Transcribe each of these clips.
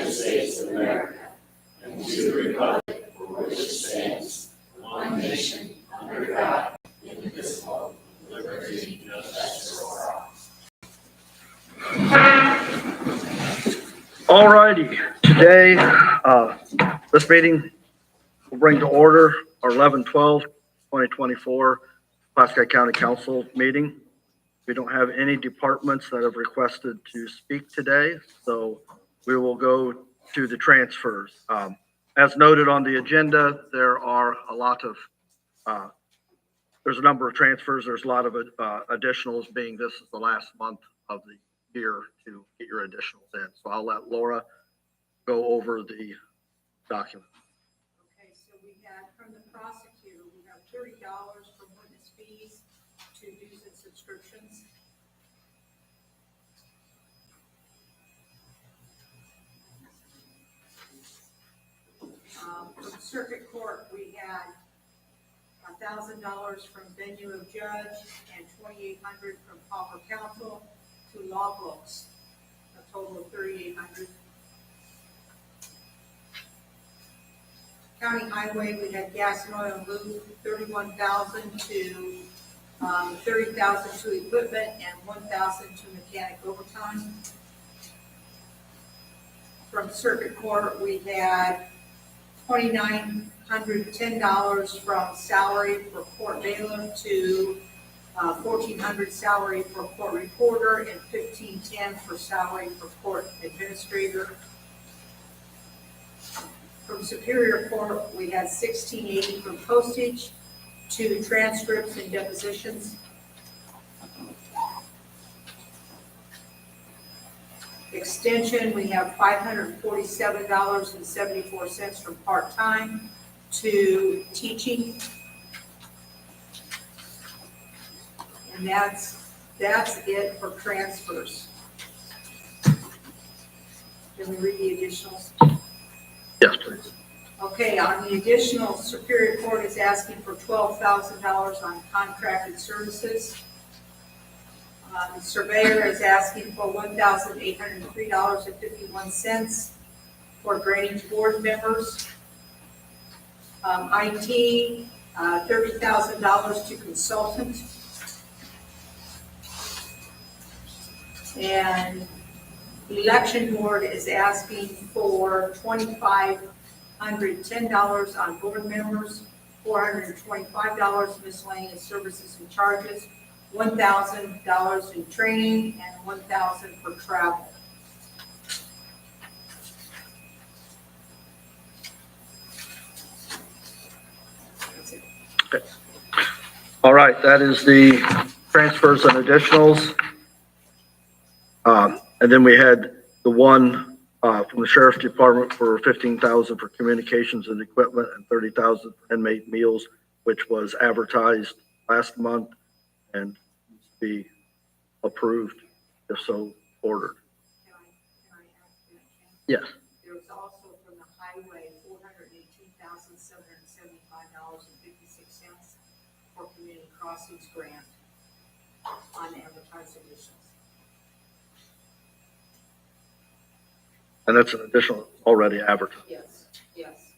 United States of America and to the republic for which it stands, one nation, under God, indivisible, with liberty and justice for all. All righty. Today, this meeting will bring to order our 11/12/2024 Pulaski County Council meeting. We don't have any departments that have requested to speak today, so we will go to the transfers. As noted on the agenda, there are a lot of, there's a number of transfers. There's a lot of additionals, being this is the last month of the year to get your additionals in. So I'll let Laura go over the document. Okay, so we had from the prosecutor, we have $30 from witness fees to dues and subscriptions. From circuit court, we had $1,000 from venue of judge and $2,800 from pauper counsel to law books, a total of $3,800. County highway, we had gas and oil and lube, $31,000 to $30,000 to equipment and $1,000 to mechanic overtime. From circuit court, we had $2,910 from salary for court bailiff to $1,400 salary for court reporter and $1,510 for salary for court administrator. From Superior Court, we had $1,680 from postage to transcripts and depositions. Extension, we have $547.74 from part-time to teaching. And that's it for transfers. Can we read the additionals? Yes, please. Okay, on the additional, Superior Court is asking for $12,000 on contracted services. The surveyor is asking for $1,803.51 for drainage board members. IT, $30,000 to consultant. And election board is asking for $2,510 on board members, $425 miscellaneous services and charges, $1,000 in training, and $1,000 for travel. Okay. All right, that is the transfers and additionals. And then we had the one from the Sheriff's Department for $15,000 for communications and equipment and $30,000 for inmate meals, which was advertised last month and needs to be approved, if so ordered. Can I ask that? Yes. There was also from the highway, $418,775.56 for community crossings grant on advertised additions. And that's an additional already advertised. Yes, yes.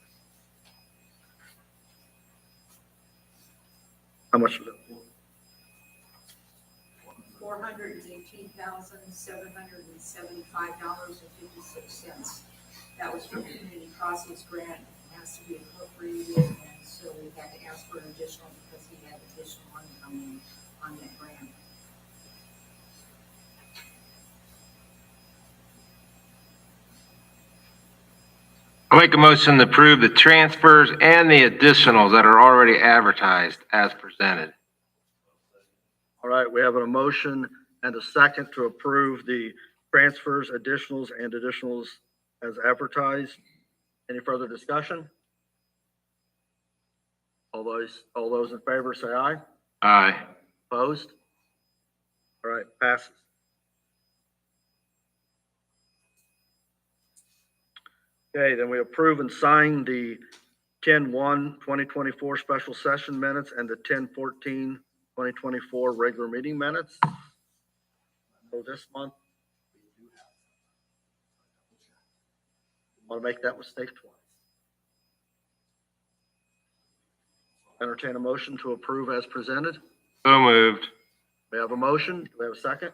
How much is it? $418,775.56. That was from community crossings grant. It has to be appropriated, and so we had to ask for an additional because he had additional money coming on that grant. I'll make a motion to approve the transfers and the additionals that are already advertised as presented. All right, we have a motion and a second to approve the transfers, additionals, and additionals as advertised. Any further discussion? All those in favor say aye. Aye. Opposed? All right, passes. Okay, then we approve and sign the 10/1/2024 special session minutes and the 10/14/2024 regular meeting minutes. So this month, Want to make that mistake twice. Entertain a motion to approve as presented. So moved. We have a motion. Do we have a second?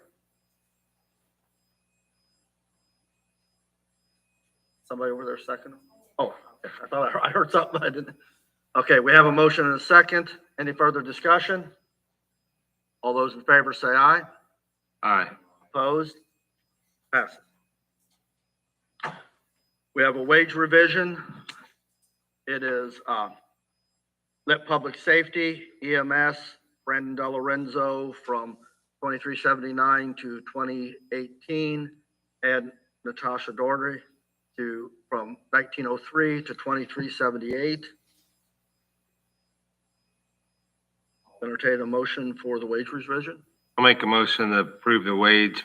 Somebody over there second? Oh, okay. I thought I heard something. I didn't. Okay, we have a motion and a second. Any further discussion? All those in favor say aye. Aye. Opposed? Passes. We have a wage revision. It is Lit Public Safety, EMS, Brandon DeLorenzo from 2379 to 2018, and Natasha Daugherty from 1903 to 2378. Entertain a motion for the wage revision. I'll make a motion to approve the wage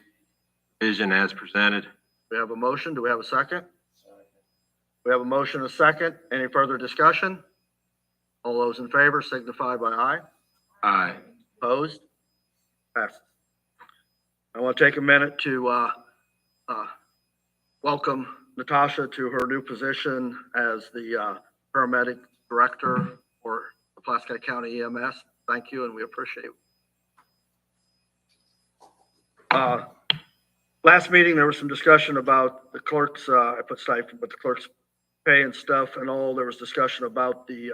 revision as presented. We have a motion. Do we have a second? We have a motion and a second. Any further discussion? All those in favor signify by aye. Aye. Opposed? Passes. I want to take a minute to welcome Natasha to her new position as the paramedic director for the Pulaski County EMS. Thank you, and we appreciate it. Last meeting, there was some discussion about the clerks, I put stipend, but the clerks' pay and stuff and all. There was discussion about the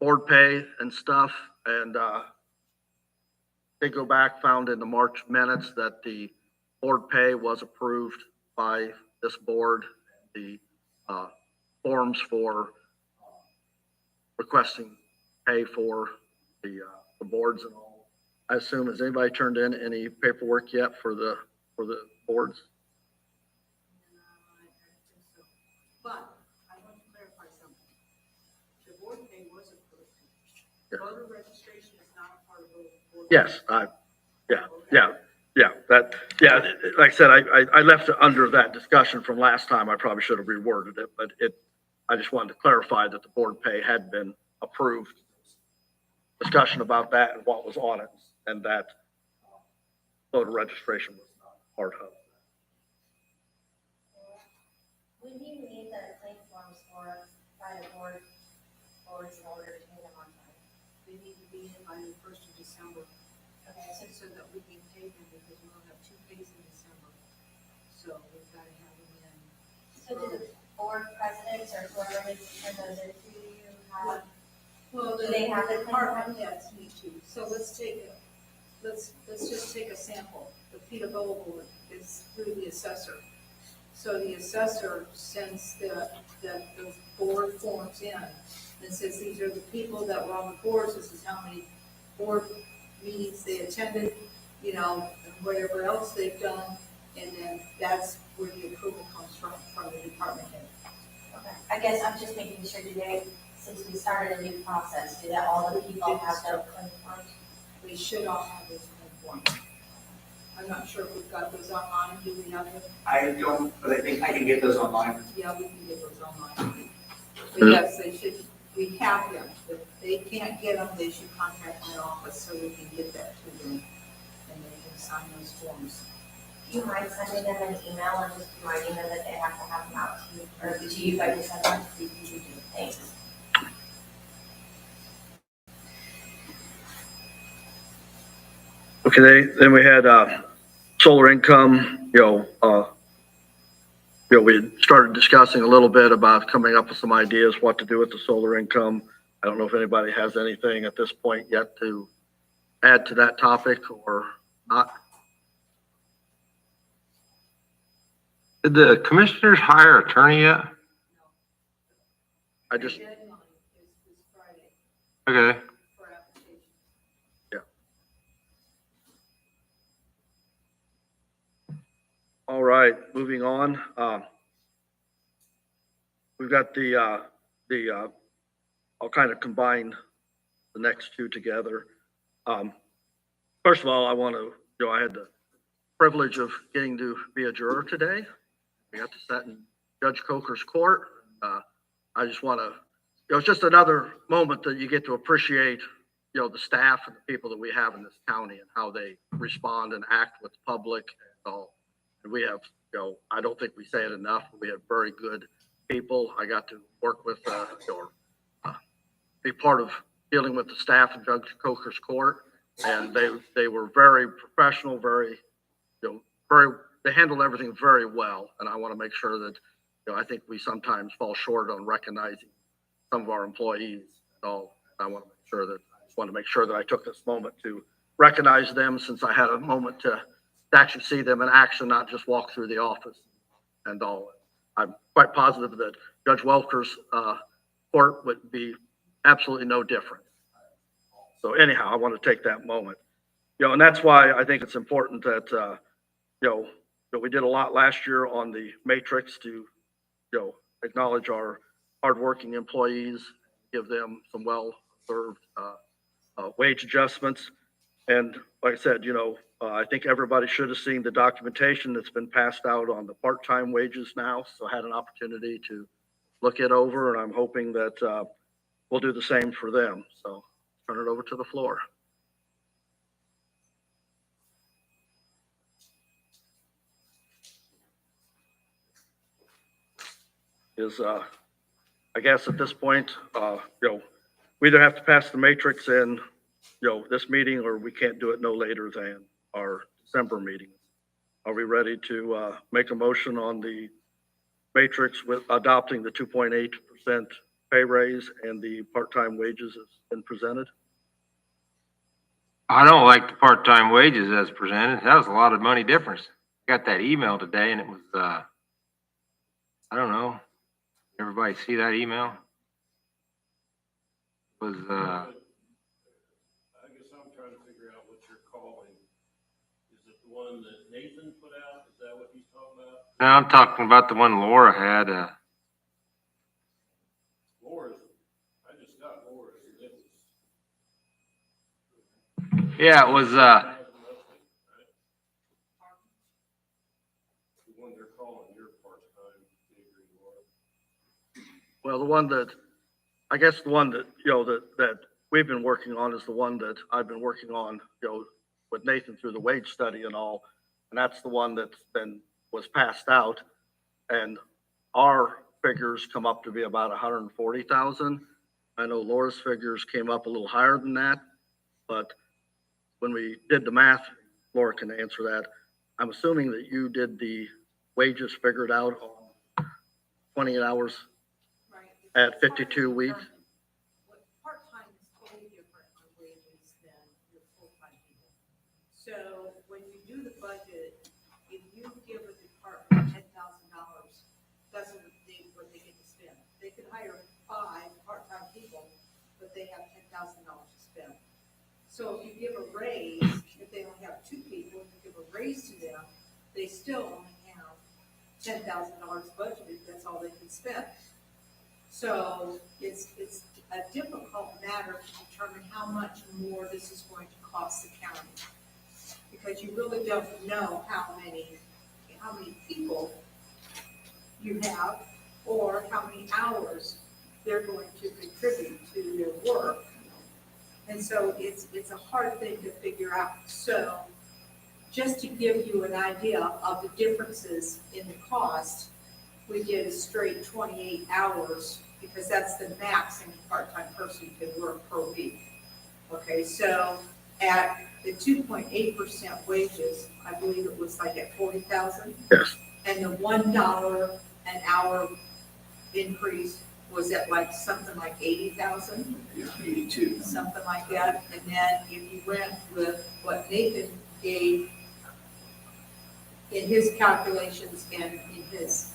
board pay and stuff. And they go back, found in the March minutes that the board pay was approved by this board. The forms for requesting pay for the boards and all. I assume, has anybody turned in any paperwork yet for the boards? But I want to clarify something. The board pay was approved. Voter registration is not a part of the board. Yes, like I said, I left it under that discussion from last time. I probably should have reworded it, but I just wanted to clarify that the board pay had been approved. Discussion about that and what was on it, and that voter registration was not part of it. When do you need the claim forms for us by the boards in order to pay them on time? They need to be in by the 1st of December. Okay, So that we can pay them because we only have 2 pays in December. So we've got to have them in. so do the board presidents or whoever needs to send those in to you have, Well, do they have the claim department forms? heads need to. So let's just take a sample. The PETA Bowl is through the assessor. So the assessor sends the board forms in and says, these are the people that were on the boards, this is how many board meetings they attended, and whatever else they've done, and then that's where the approval comes from the department head. Okay, I guess I'm just making sure today, since we started a new process, do that all the people have their claim forms? They should all have those claim forms. I'm not sure if we've got those online, do we have them? I don't, but I think I can get those online. Yeah, we can get those online. But yes, they should, we have them. If they can't get them, they should contact my office so we can get that to them and they can sign those forms. Do you mind sending them an email and just reminding them that they have to have them out to you, or to you by December? Thanks. Okay, then we had solar income. We had started discussing a little bit about coming up with some ideas what to do with the solar income. I don't know if anybody has anything at this point yet to add to that topic or not. Did the commissioners hire an attorney yet? I just, The deadline is this Friday Okay. for application. all right, moving on. We've got I'll kind of combine the next two together. First of all, I want to, I had the privilege of getting to be a juror today. We got to sit in Judge Coker's court. I just want to, it's just another moment that you get to appreciate, the staff and the people that we have in this county and how they respond and act with the public and all. And we have, I don't think we say it enough, but we have very good people. I got to work with, or be part of dealing with the staff in Judge Coker's court. And they were very professional, very, they handled everything very well. And I want to make sure that, I think we sometimes fall short on recognizing some of our employees and all. I want to make sure that I took this moment to recognize them, since I had a moment to actually see them in action, not just walk through the office and all. I'm quite positive that Judge Welker's court would be absolutely no different. So anyhow, I want to take that moment, and that's why I think it's important that, that we did a lot last year on the matrix to, acknowledge our hardworking employees, give them some well-deserved wage adjustments. And like I said, I think everybody should have seen the documentation that's been passed out on the part-time wages now. So I had an opportunity to look it over, and I'm hoping that we'll do the same for them. So turn it over to the floor. I guess at this point, we either have to pass the matrix in, this meeting, or we can't do it no later than our December meeting. Are we ready to make a motion on the matrix with adopting the 2.8% pay raise and the part-time wages as been presented? I don't like the part-time wages as presented. That was a lot of money difference. I got that email today and it was, I don't know. Everybody see that email? It was, I guess I'm trying to figure out what you're calling. Is it the one that Nathan put out? Is that what he's talking about? no, I'm talking about the one Laura had. Laura's, I just got Laura's, and it was. Yeah, it was, The one they're calling your part-time figure, Laura. Well, the one that, that we've been working on is the one that I've been working on, with Nathan through the wage study and all. And that's the one that's was passed out. And our figures come up to be about 140,000. I know Laura's figures came up a little higher than that, but when we did the math, Laura can answer that. I'm assuming that you did the wages figured out on 28 hours Right. at 52 weeks. Part-time is totally different on wages than your full-time people. So when you do the budget, if you give a department $10,000, doesn't they what they get to spend. They could hire 5 part-time people, but they have $10,000 to spend. So if you give a raise, if they only have 2 people, and you give a raise to them, they still only have $10,000 budgeted. That's all they can spend. So it's a difficult matter to determine how much more this is going to cost the county, because you really don't know how many people you have or how many hours they're going to contribute to their work. And so it's a hard thing to figure out. So just to give you an idea of the differences in the cost, we did a straight 28 hours because that's the max any part-time person can work per week. Okay, so at the 2.8% wages, I believe it was like at 40,000. Yes. And the $1 an hour increase was at like something like 80,000. Yeah, 82. Something like that. And then if you went with what Nathan gave in his calculations and in his,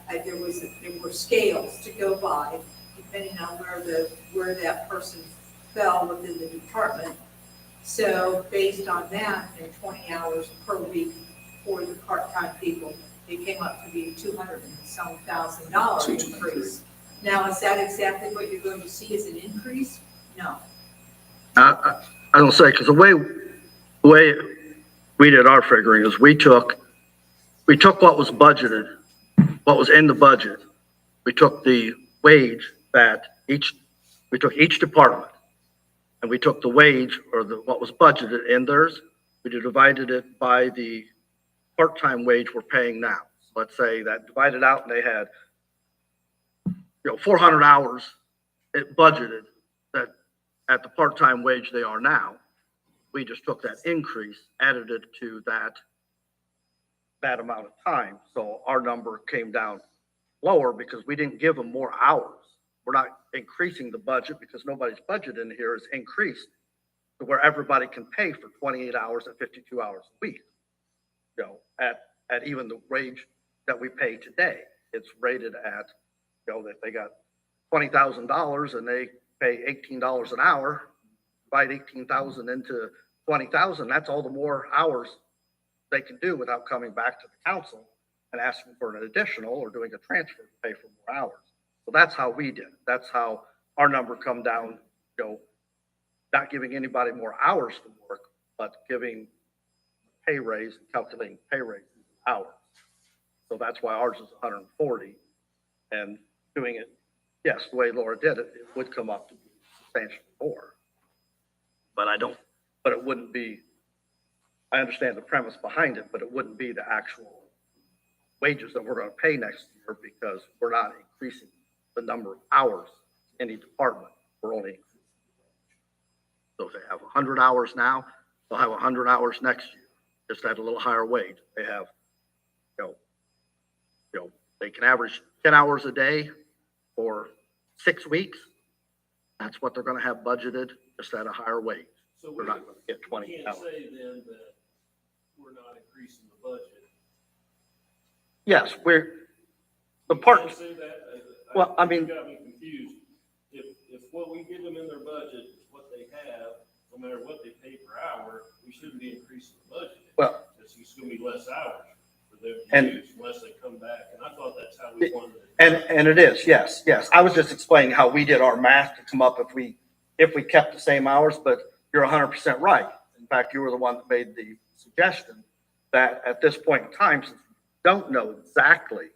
there were scales to go by depending on where that person fell within the department. So based on that, and 20 hours per week for the part-time people, it came up to be $200,000 and some increase. Now, is that exactly what you're going to see as an increase? No. I don't say, because the way we did our figuring is we took what was budgeted, what was in the budget. We took the wage that we took each department, and we took the wage or what was budgeted in theirs. We divided it by the part-time wage we're paying now. Let's say that divided out and they had, 400 hours it budgeted that at the part-time wage they are now. We just took that increase, added it to that amount of time. So our number came down lower because we didn't give them more hours. We're not increasing the budget because nobody's budget in here is increased to where everybody can pay for 28 hours at 52 hours a week. At even the wage that we pay today, it's rated at, that they got $20,000 and they pay $18 an hour, divide 18,000 into 20,000, that's all the more hours they can do without coming back to the council and asking for an additional or doing a transfer to pay for more hours. So that's how we did it. That's how our number come down, not giving anybody more hours to work, but giving pay raise and calculating pay raises hours. So that's why ours is 140, and doing it, yes, the way Laura did it, it would come up to be substantially more. But it wouldn't be, I understand the premise behind it, but it wouldn't be the actual wages that we're going to pay next year because we're not increasing the number of hours in any department. We're only increasing the wage. So if they have 100 hours now, they'll have 100 hours next year, just at a little higher wage. They have, they can average 10 hours a day for 6 weeks. That's what they're going to have budgeted, just at a higher wage. So We're not going to get 20 can't hours. say then that we're not increasing the budget. Yes, the You part, can't say that. Well, I mean- You got me confused. If what we give them in their budget is what they have, no matter what they pay per hour, we shouldn't be increasing the budget. Well- Because it's gonna be less hours for them to And- use unless they come back. And I thought that's how we wanted it. and it is, yes. I was just explaining how we did our math to come up if we kept the same hours, but you're 100% right. In fact, you were the one that made the suggestion that at this point in time, since we don't know exactly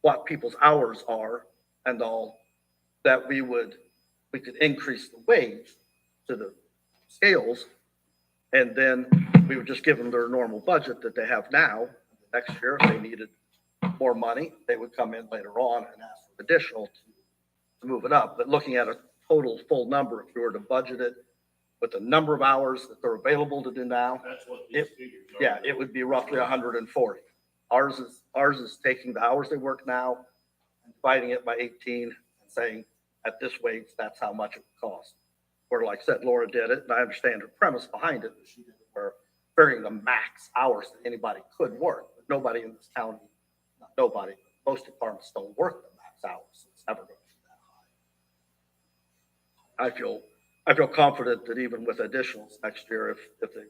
what people's hours are and all, that we could increase the wage to the scales, and then we would just give them their normal budget that they have now. Next year, if they needed more money, they would come in later on and ask for additional to move it up. But looking at a total full number, if you were to budget it with the number of hours that they're available to do now, That's what these figures are. yeah, it would be roughly 140. Ours is taking the hours they work now and dividing it by 18 and saying, at this wage, that's how much it would cost. Or like I said, Laura did it, and I understand her premise behind it, that she did it for varying the max hours that anybody could work. But nobody in this county, not nobody, but most departments don't work the max hours, so it's never going to be that high. I feel confident that even with additionals next year, if they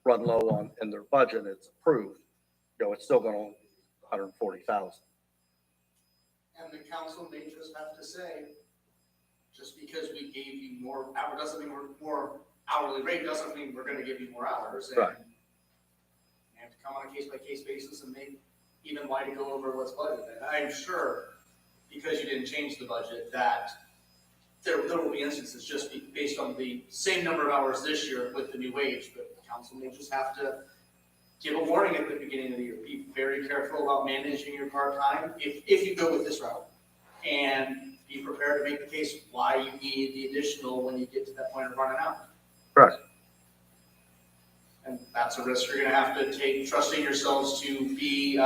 run low on in their budget, it's approved, it's still going to only be 140,000. And the council may just have to say, just because we gave you more hour, doesn't mean we're more hourly rate, doesn't mean we're gonna give you more hours. Right. And you have to come on a case-by-case basis and make even why to go over what's budgeted. And I'm sure, because you didn't change the budget, that there will be instances just based on the same number of hours this year with the new wage, but the council may just have to give a warning at the beginning of the year. Be very careful about managing your part-time if you go with this route. And be prepared to make the case why you need the additional when you get to that point of running out. Correct. And that's a risk you're gonna have to take, trusting yourselves to be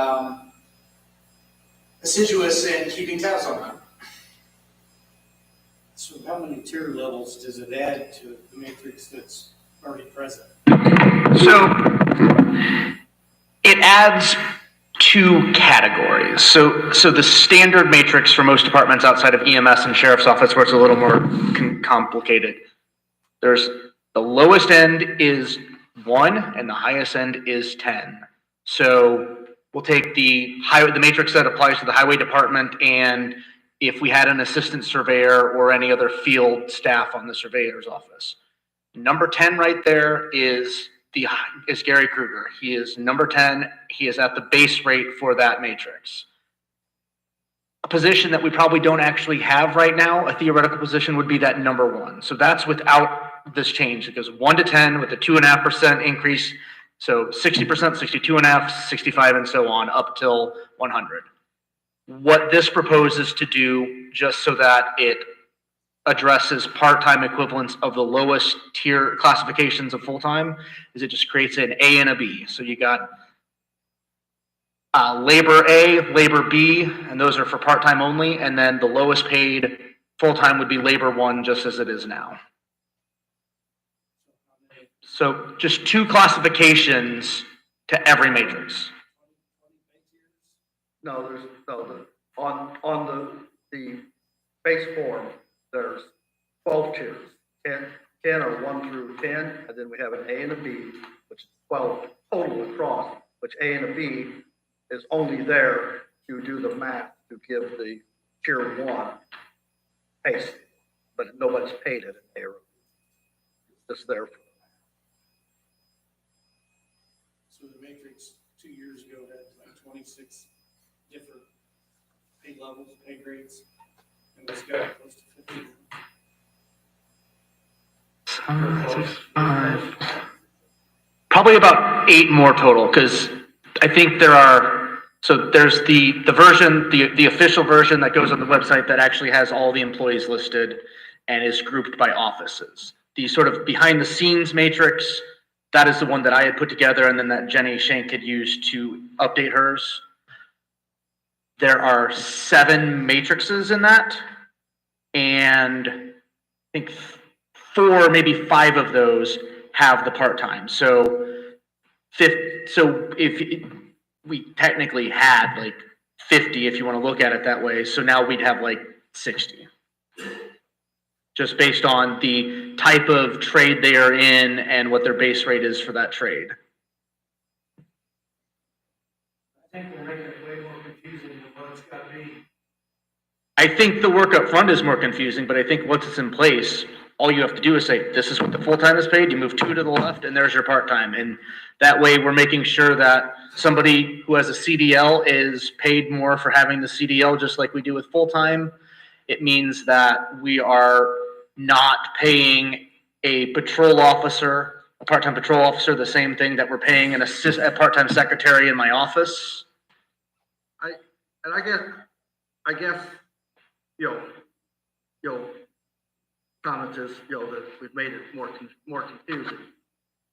assiduous in keeping tabs on that. So how many tier levels does it add to the matrix that's already present? So it adds two categories. So the standard matrix for most departments outside of EMS and sheriff's office, where it's a little more complicated. There's the lowest end is 1 and the highest end is 10. So we'll take the matrix that applies to the highway department, and if we had an assistant surveyor or any other field staff on the surveyor's office. Number 10 right there is Gary Kruger. He is number 10. He is at the base rate for that matrix. A position that we probably don't actually have right now, a theoretical position, would be that number 1. So that's without this change. It goes 1 to 10 with a 2.5% increase So 60%, 62.5, 65, and so on, up till 100. What this proposes to do, just so that it addresses part-time equivalents of the lowest tier classifications of full-time, is it just creates an A and a B. So you got labor A, labor B, and those are for part-time only, and then the lowest paid full-time would be labor 1, just as it is now. So just 2 classifications to every matrix. No, there's, no, on the base form, there's 12 tiers. 10 are 1 through 10, and then we have an A and a B, which is 12 total across, which A and a B is only there to do the math to give the tier 1 pay scale, but nobody's paid it in A or B. It's there. So the matrix 2 years ago had like 26 different pay levels, pay grades, and this got close to 50. 5. Probably about 8 more total, because I think there are, so there's the version, the official version that goes on the website that actually has all the employees listed and is grouped by offices. The sort of behind the scenes matrix, that is the one that I had put together, and then that Jenny Shank had used to update hers. There are 7 matrices in that, and I think 4, maybe 5 of those have the part-time. So if we technically had like 50, if you want to look at it that way, so now we'd have like 60. Just based on the type of trade they are in and what their base rate is for that trade. I think we're making it way more confusing than what it's got to be. I think the work up front is more confusing, but I think once it's in place, all you have to do is say, this is what the full-time is paid, you move 2 to the left, and there's your part-time. And that way, we're making sure that somebody who has a CDL is paid more for having the CDL, just like we do with full-time. It means that we are not paying a patrol officer, a part-time patrol officer, the same thing that we're paying a part-time secretary in my office. And I guess, you know, comment is, that we've made it more confusing.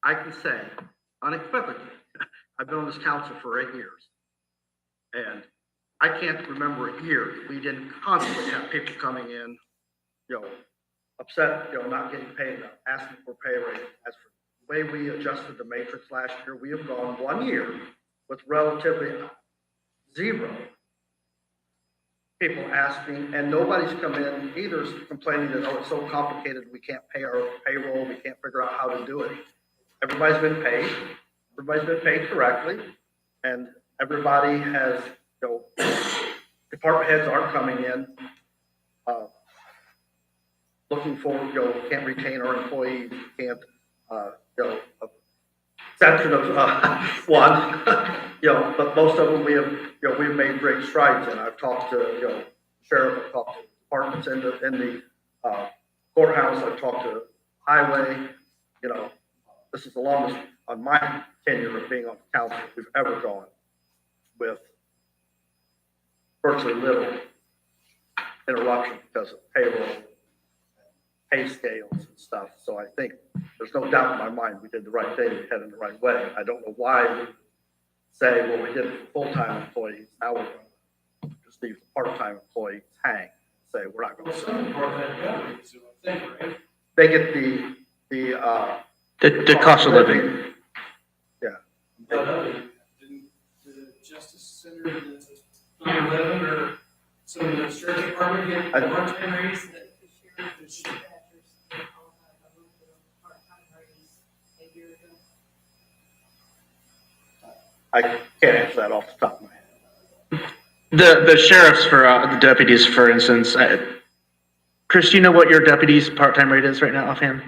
I can say unequivocally, I've been on this council for 8 years, and I can't remember a year we didn't constantly have people coming in, upset, not getting paid enough, asking for pay raise. As for the way we adjusted the matrix last year, we have gone 1 year with relatively 0 people asking, and nobody's come in either complaining that, oh, it's so complicated, we can't pay our payroll, we can't figure out how to do it. Everybody's been paid correctly, and everybody has, department heads are coming in, looking for, can't retain our employees, can't, exception of one, but most of them we have, we've made great strides in. I've talked to, sheriff, I've talked to departments in the courthouse, I've talked to highway, this is the longest on my tenure of being on the council we've ever gone with virtually little interruption because of payroll, pay scales and stuff. So I think there's no doubt in my mind we did the right thing, we headed in the right way. I don't know why we say, well, we did it for full-time employees, now we're going to just leave the part-time employees hang, say we're not going to. Some part of that government, so I think, right? They get The cost of living. Yeah. But didn't the Justice Center, the 9/11, or some of the sheriff department get a part-time raise? I can't answer that off the top of my head. The sheriffs for the deputies, for instance, Chris, do you know what your deputy's part-time rate is right now offhand?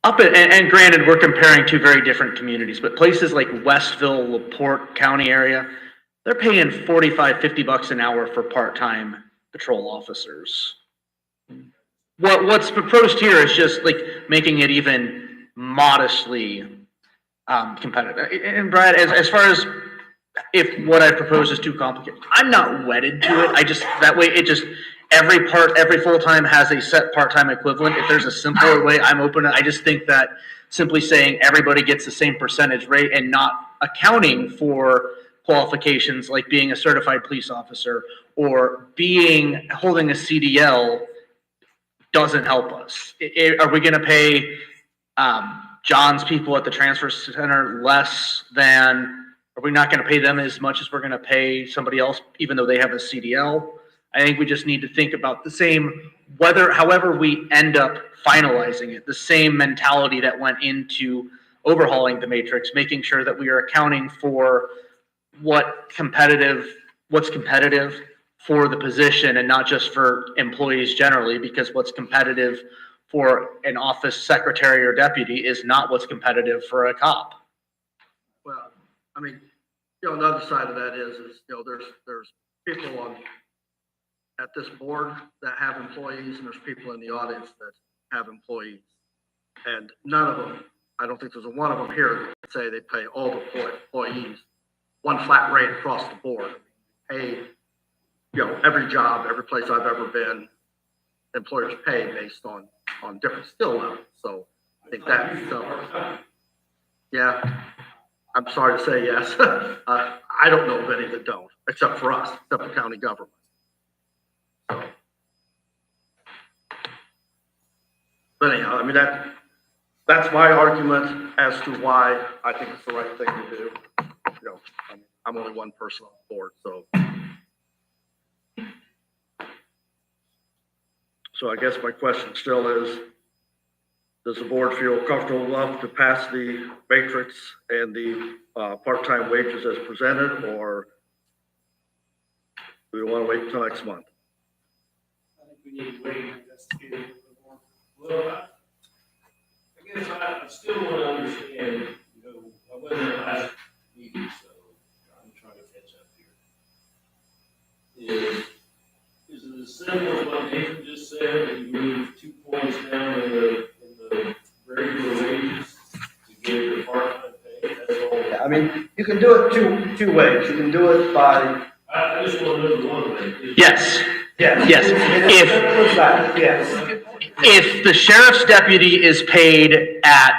And granted, we're comparing 2 very different communities, but places like Westville, LaPorte County area, they're paying $45, $50 an hour for part-time patrol officers. what's proposed here is just like making it even modestly competitive. And Brad, as far as if what I propose is too complicated, I'm not wedded to it. I just, that way it just, every full-time has a set part-time equivalent. If there's a simpler way, I'm open. I just think that simply saying everybody gets the same percentage rate and not accounting for qualifications like being a certified police officer or holding a CDL doesn't help us. Are we going to pay John's people at the transfer center less than? Are we not going to pay them as much as we're going to pay somebody else, even though they have a CDL? I think we just need to think about the same, however we end up finalizing it, the same mentality that went into overhauling the matrix, making sure that we are accounting for what's competitive for the position and not just for employees generally, because what's competitive for an office secretary or deputy is not what's competitive for a cop. Well, I mean, the other side of that is, there's people at this board that have employees, and there's people in the audience that have employees. And none of them, I don't think there's one of them here that say they pay all the employees one flat rate across the board. Hey, every job, every place I've ever been, employers pay based on different skill levels. So I think that, yeah, I'm sorry to say yes. I don't know of any that don't, except for us, except the county government. So, but anyhow, I mean, that's my argument as to why I think it's the right thing to do. I'm only one person on the board, so I guess my question still is, does the board feel comfortable enough to pass the matrix and the part-time wages as presented, or do we want to wait until next month? I think we need to wait and investigate a little bit more. Well, I guess I still want to understand, I wasn't in the last meeting, so I'm trying to catch up here. Is it as simple as what Nathan just said, that you move 2 points down in the regular wages to get your part-time pay? That's all. Yeah, I mean, you can do it two ways. You can do it by. I just want to know the one way. Yes. Yes. Yes. Yes. If the sheriff's deputy is paid at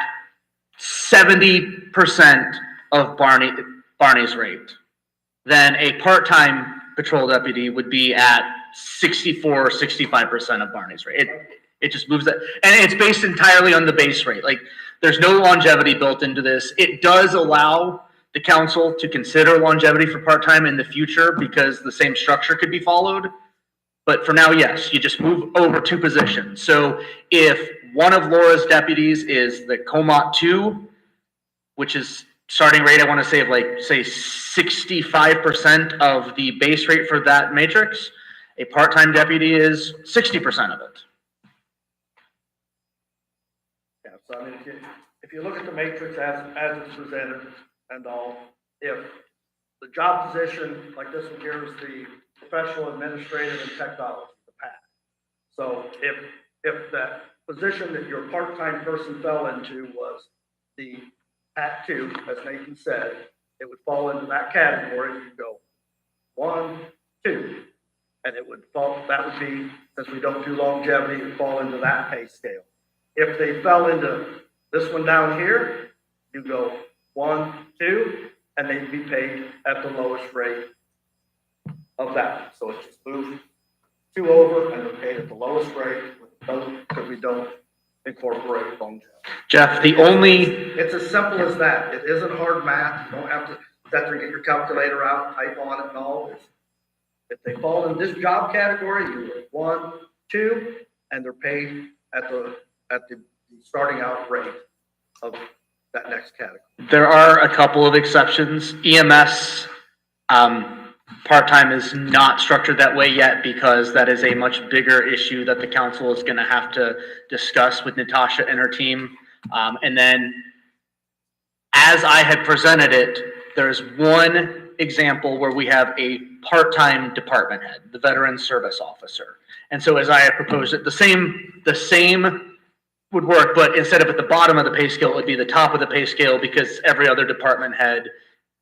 70% of Barney's rate, then a part-time patrol deputy would be at 64 or 65% of Barney's rate. It just moves that, and it's based entirely on the base rate. Like, there's no longevity built into this. It does allow the council to consider longevity for part-time in the future because the same structure could be followed. But for now, yes, you just move over 2 positions. So if one of Laura's deputies is the Comot 2, which is starting rate, I want to say of say 65% of the base rate for that matrix, a part-time deputy is 60% of it. Yeah, so I mean, if you look at the matrix as it's presented and all, if the job position, like this one here, is the professional, administrative, and technology, the PAT. So if that position that your part-time person fell into was the PAT 2, as Nathan said, it would fall into that category. You go 1, 2, and it would fall. That would be, since we don't do longevity, it would fall into that pay scale. If they fell into this one down here, you go 1, 2, and they'd be paid at the lowest rate of that. So it's just moved 2 over, and they're paid at the lowest rate because we don't incorporate longevity. Jeff, It's as simple as that. It isn't hard math. You don't have to sit there and get your calculator out, type on it and all. If they fall in this job category, you go 1, 2, and they're paid at the starting out rate of that next category. There are a couple of exceptions. EMS part-time is not structured that way yet because that is a much bigger issue that the council is going to have to discuss with Natasha and her team. And then, as I had presented it, there's one example where we have a part-time department head, the veteran service officer. And so as I have proposed it, the same would work, but instead of at the bottom of the pay scale, it would be the top of the pay scale because every other department head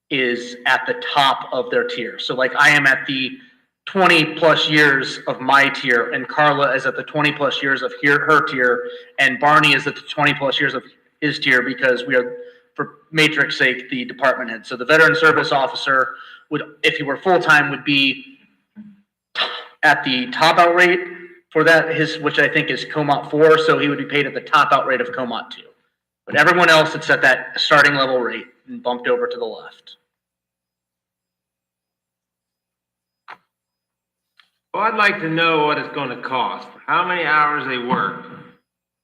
is at the top of their tier. So like I am at the 20 plus years of my tier, and Carla is at the 20 plus years of her tier, and Barney is at the 20 plus years of his tier because we are, for matrix sake, the department head. So the veteran service officer would, if he were full-time, would be at the top out rate for that, which I think is COMOT 4, so he would be paid at the top out rate of COMOT 2. But everyone else, it's at that starting level rate and bumped over to the left. Well, I'd like to know what it's gonna cost, how many hours they work,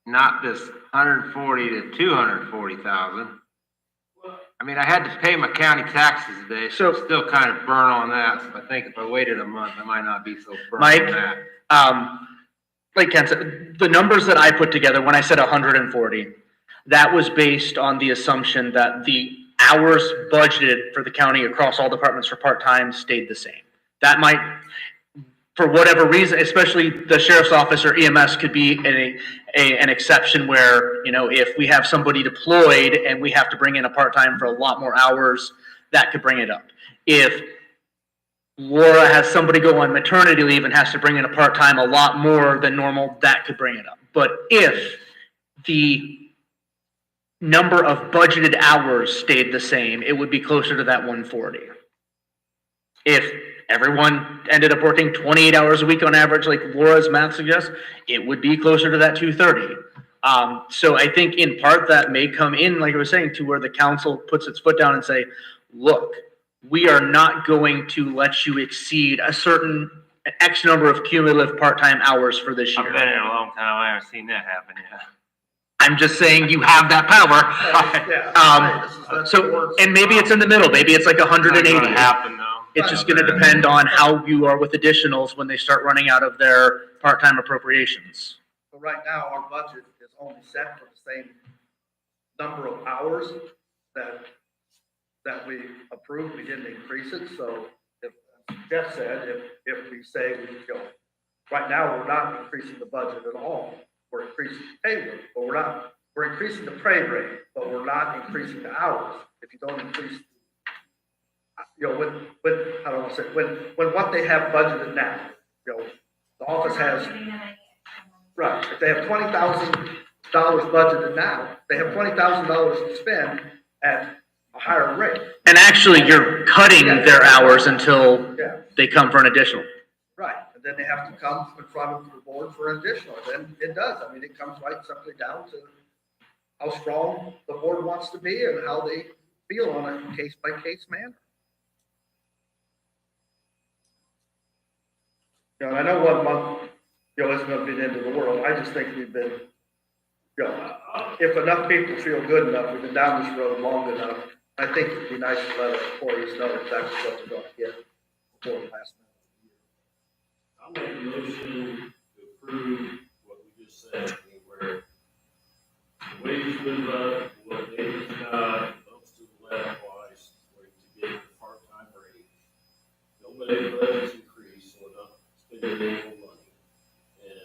not this 140 to 240,000. I mean, I had to pay my county taxes today, so I'm still kind of burnt on that. So I think if I waited a month, I might not be so burnt on that. Like Ken said, the numbers that I put together when I said 140, that was based on the assumption that the hours budgeted for the county across all departments for part-time stayed the same. That might, for whatever reason, especially the sheriff's office or EMS could be an exception where, you know, if we have somebody deployed and we have to bring in a part-time for a lot more hours, that could bring it up. If Laura has somebody go on maternity leave and has to bring in a part-time a lot more than normal, that could bring it up. But if the number of budgeted hours stayed the same, it would be closer to that 140. If everyone ended up working 28 hours a week on average, like Laura's math suggests, it would be closer to that 230. So I think in part that may come in, like I was saying, to where the council puts its foot down and say, look, we are not going to let you exceed a certain X number of cumulative part-time hours for this year. I've been here a long time, I haven't seen that happen yet. I'm just saying you have that power. So, and maybe it's in the middle, maybe it's like 180. Not gonna happen though. It's just gonna depend on how you are with additionals when they start running out of their part-time appropriations. So right now, our budget is only set for the same number of hours that we approved. We didn't increase it. So if, Jeff said, if we say we go, right now, we're not increasing the budget at all. We're increasing the pay rate, but we're increasing the pay rate, but we're not increasing the hours. If you don't increase, you know, I don't want to say, when what they have budgeted now, you know, the office has, right, if they have $20,000 budgeted now, they have $20,000 to spend at a higher rate. And actually, you're cutting their hours until they come for an additional. Right, and then they have to come in front of the board for an additional, then it does, I mean, it comes right simply down to how strong the board wants to be and how they feel on a case-by-case manner. You know, and I know 1 month, you know, isn't gonna be the end of the world, I just think we've been, you know, if enough people feel good enough, we've been down this road long enough, I think it'd be nice to let our employees know exactly what they're gonna get before the last minute. I'll make a motion to approve what we just said, where the wages move up, what David's got, bumps to the left twice, where to get the part-time rate. Nobody's budget's increased, so we're not spending any more money. And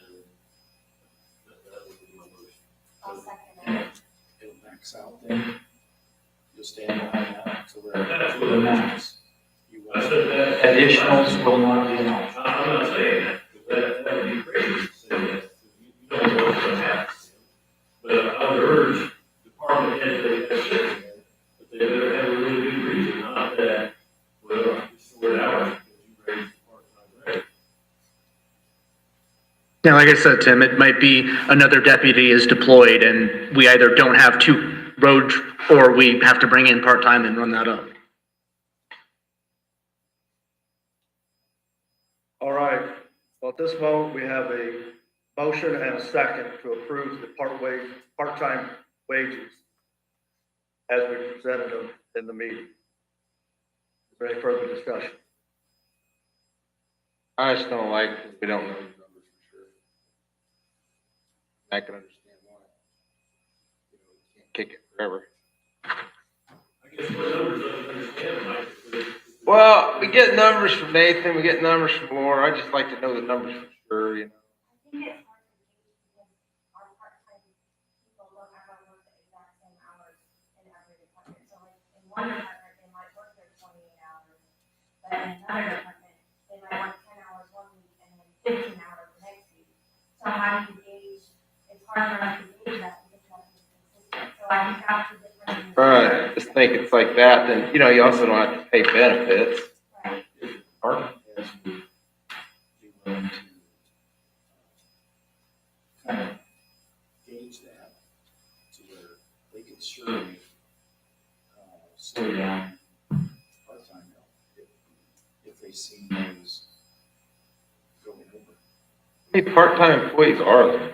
that would be my motion. I'll second it. It'll max out then. You'll stand behind that, so we're That's at what the it max. I said that. Additionals will not be an option. I'm not saying that, because that would be crazy to say that. You don't know what's gonna happen. But I would urge department heads that are sitting there, that they better have a really good reason, not that, well, it's short hours because you raised the part-time rate. Yeah, like I said, Tim, it might be another deputy is deployed and we either don't have two road or we have to bring in part-time and run that up. All right, well, at this moment, we have a motion and a second to approve the part-time wages as we presented them in the meeting. Is there any further discussion? I just don't like, we don't know the numbers for sure. I can understand why. You know, you can't kick it forever. I guess what numbers doesn't understand, Mike, is Well, we get numbers from Nathan, we get numbers from Laura. I just like to know the numbers for sure, you know. I think it's hard to gauge because our part-time people everyone work the exact same hours in every department. So like in one department, they might work their 28 hours, but in another department, they might work 10 hours one week and then 15 hours the next week. So how do you gauge? It's hard for us to gauge that because you have to be consistent. So I think that's the difference. Right, just think it's like that, then, you know, you also don't have to pay benefits. Right. Department heads would be willing to kind of gauge that to where they could surely slow down part-time help if they see those going over. How many part-time employees are there?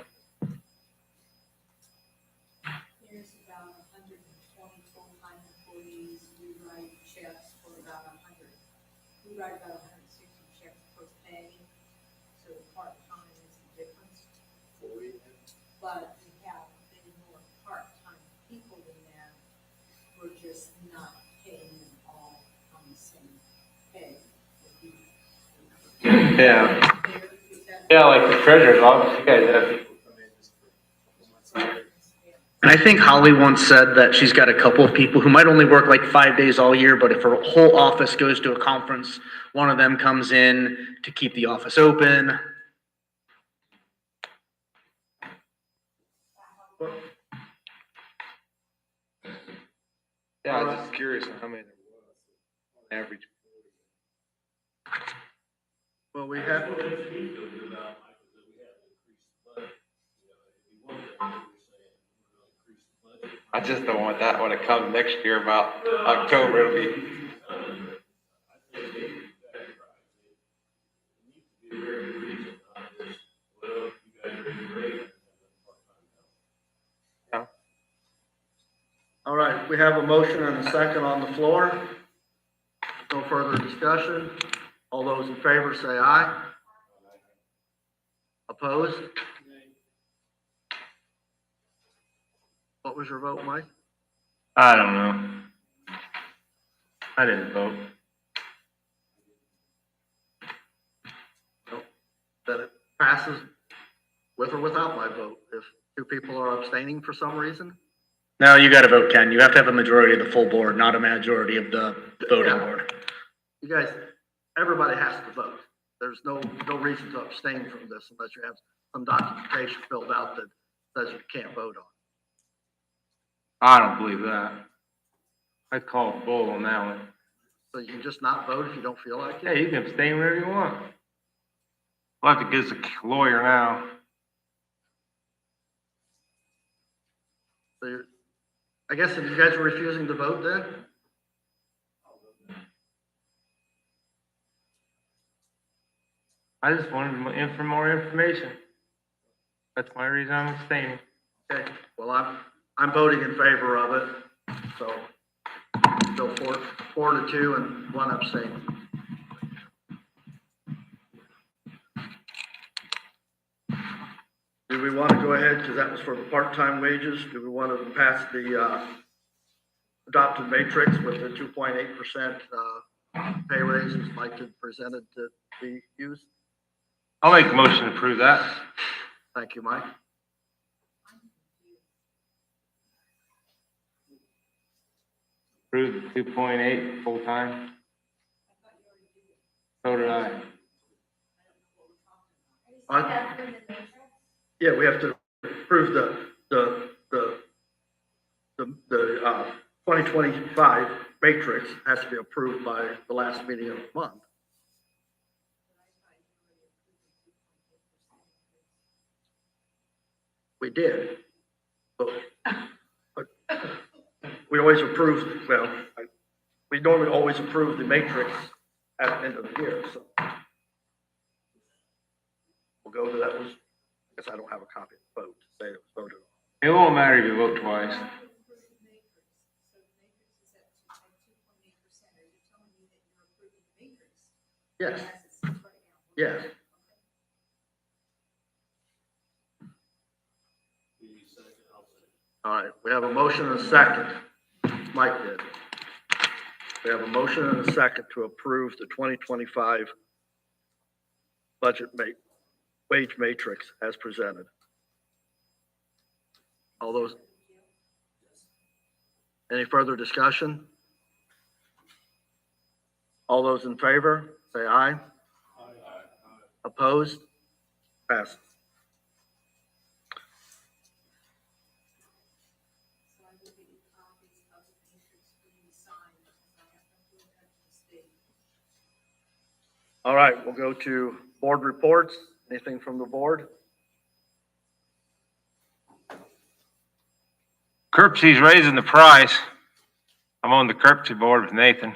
There's about 120 full-time employees. We write checks for about 100. We write about 160 checks per pay. So part-time is the difference. But we have many more part-time people than that. We're just not paying them all on the same pay. Yeah. Is that- Yeah, like the treasurer's office, you guys have people come in just for. And I think Holly once said that she's got a couple of people who might only work like 5 days all year, but if her whole office goes to a conference, one of them comes in to keep the office open. Yeah, I was just curious on how many there was, on average. Well, we have, Well, it's neat to do that, Mike, is that we have to increase the budget. You know, if you want that, you're saying, we're gonna increase the budget. I just don't want that when it comes next year about October, it'll be. I think they, that's right. It needs to be a very good reason, not just, well, you guys are doing great, and then part-time help. all right, we have a motion and a second on the floor. No further discussion. All those in favor say aye. Opposed? What was your vote, Mike? I don't know. I didn't vote. That it passes with or without my vote. If two people are abstaining for some reason? No, you gotta vote, Ken. You have to have a majority of the full board, not a majority of the voting Yeah. board. You guys, everybody has to vote. There's no reason to abstain from this unless you have some documentation filled out that says you can't vote on. I don't believe that. I'd call a bull on that one. So you can just not vote if you don't feel like Yeah, it? you can abstain whenever you want. We'll have to get us a lawyer now. So you're, I guess if you guys are refusing to vote then? I just wanted more information. That's my reason I'm abstaining. Okay, well, I'm voting in favor of it, so go 4-2 and 1 abstain. Do we want to go ahead, because that was for the part-time wages, do we want to pass the adopted matrix with the 2.8% pay raises like it presented to be used? I'll make a motion to approve that. Thank you, Mike. Approve the 2.8 full-time. So did I. Are you saying that for the matrix? Yeah, we have to approve the 2025 matrix has to be approved by the last meeting of the month. We did, but we always approve, well, we normally always approve the matrix at the end of the year, so. We'll go to that was, I guess I don't have a copy of the vote to say it was voted on. It won't matter if you vote twice. So the matrix is at 2.8%. Are you telling me that you're approving the matrix? Yes, As it sits right now? yes. Give me a second, I'll say. All right, we have a motion and a second. Mike did. We have a motion and a second to approve the 2025 wage matrix as presented. All those, any further discussion? All those in favor, say aye. Opposed? Passes. So I will give you copies of the matrix for you to sign, because I have to look at the state. All right, we'll go to board reports. Anything from the board? Kirksey's raising the price. I'm on the Kirksey board with Nathan.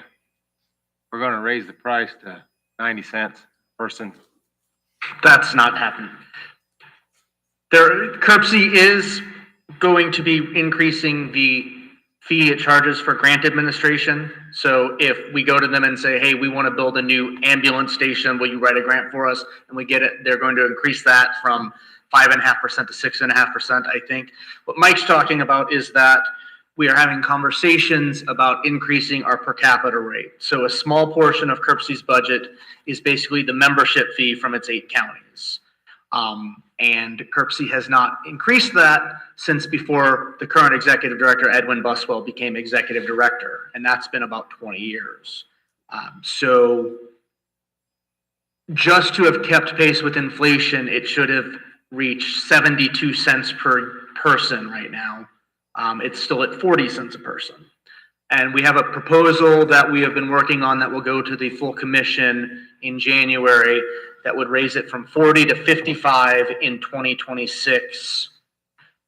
We're gonna raise the price to 90 cents per person. That's not happening. Curbsy is going to be increasing the fee it charges for grant administration. So if we go to them and say, hey, we want to build a new ambulance station, will you write a grant for us? And we get it, they're going to increase that from 5.5% to 6.5%, I think. What Mike's talking about is that we are having conversations about increasing our per capita rate. So a small portion of Curbsy's budget is basically the membership fee from its 8 counties. And Curbsy has not increased that since before the current executive director, Edwin Buswell, became executive director, and that's been about 20 years. So just to have kept pace with inflation, it should have reached 72 cents per person right now. It's still at 40 cents a person. And we have a proposal that we have been working on that will go to the full commission in January that would raise it from 40 to 55 in 2026,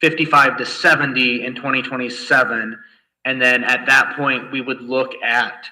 55 to 70 in 2027. And then at that point, we would look at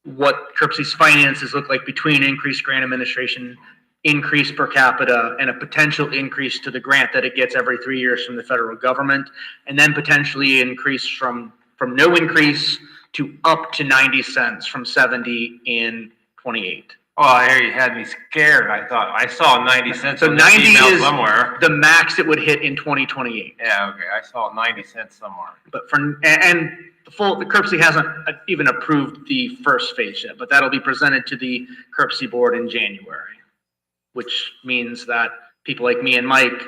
what Curbsy's finances look like between increased grant administration, increase per capita, and a potential increase to the grant that it gets every 3 years from the federal government, and then potentially increase from no increase to up to 90 cents from 70 in 28. Oh, I hear you had me scared. I thought, I saw 90 cents So on this 90 email is somewhere. the max it would hit in 2028. Yeah, okay, I saw 90 cents somewhere. But the Curbsy hasn't even approved the first phase yet, but that'll be presented to the Curbsy board in January, which means that people like me and Mike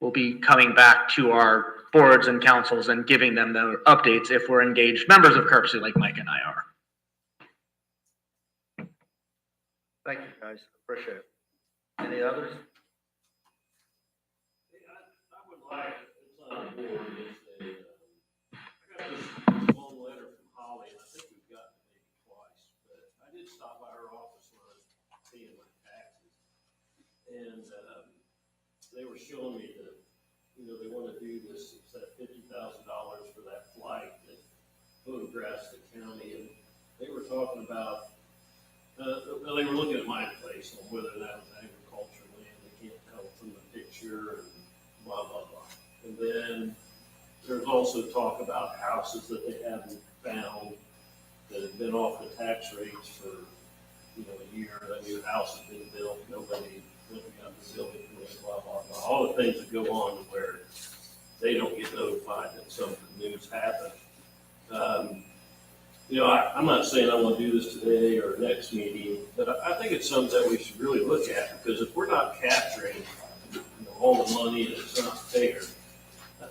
will be coming back to our boards and councils and giving them the updates if we're engaged members of Curbsy like Mike and I are. Thank you, guys. Appreciate it. Any others? I would like, it's on the board, I got this long letter from Holly, and I think we've gotten it maybe twice, but I did stop by her office when I was paying my taxes. And, they were showing me that, they want to do this, it's that $50,000 for that flight that photographs the county, and they were talking about, well, they were looking at my place on whether that was agricultural land, they can't tell from the picture, and blah, blah, blah. And then there's also talk about houses that they haven't found that have been off the tax rates for, a year. A new house has been built, nobody looking at the building permit, blah, blah, blah. All the things that go on where they don't get notified that something new's happened. I'm not saying I want to do this today or next meeting, but I think it's something that we should really look at, because if we're not capturing all the money and it's not fair,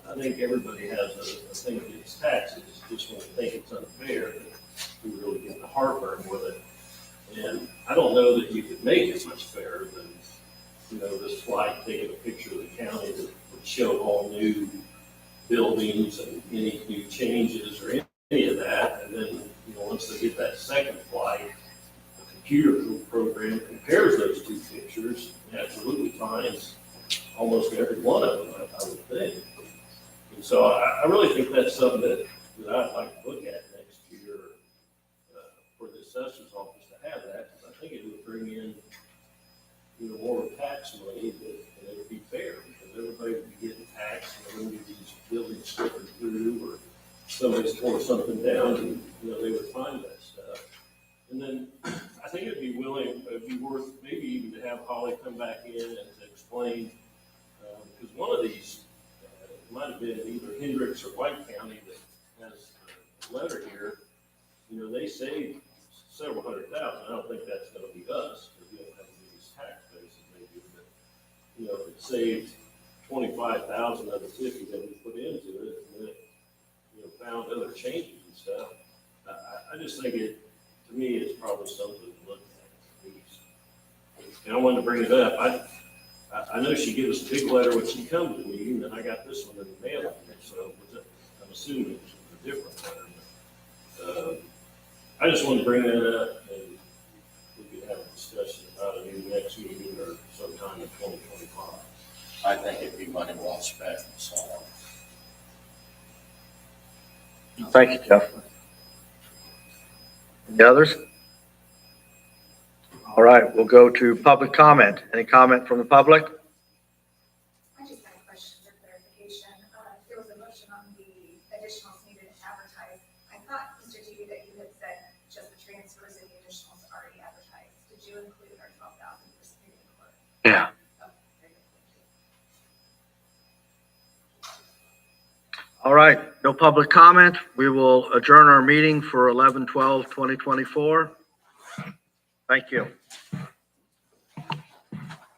I think everybody has a thing against taxes, just when we think it's unfair, that we really get the heartburn with it. And I don't know that you could make it much fairer than, this flight taking a picture of the county that would show all new buildings and any new changes or any of that. And then, once they get that second flight, the computer program compares those two pictures and absolutely finds almost every one of them, I would think. And so I really think that's something that I'd like to look at next year for the assessor's office to have that, because I think it would bring in, more tax money, and it would be fair, because everybody would be getting taxed, and there wouldn't be these buildings slipping through, or somebody's tore something down, and, they would find that stuff. And then I think it'd be worth maybe even to have Holly come back in and to explain, because one of these, it might have been either Hendricks or White County that has a letter here. They say several hundred thousand. I don't think that's gonna be us, because we don't have these tax bases maybe, but, you know, if it saved 25,000 of the 50 that we put into it, and then it, you know, found other changes and stuff. I just think it, to me, it's probably something to look at. And I wanted to bring it up. I know she gave us a big letter when she come to me, and I got this one in the mail, so I'm assuming it's a different letter. I just wanted to bring that up, and we could have a discussion about it in the next meeting or sometime in 2025. I think it'd be money well spent, so. Thank you, Jeff. Any others? All right, we'll go to public comment. Any comment from the public? I just had a question for clarification. There was a motion on the additionals needed advertised. I thought, Mr. G, that you had said just the transfers and the additionals already advertised. Did you include our 12,000 for Superior Court? Yeah. Oh, very good, thank you. All right, no public comment. We will adjourn our meeting for 11/12/2024. Thank you.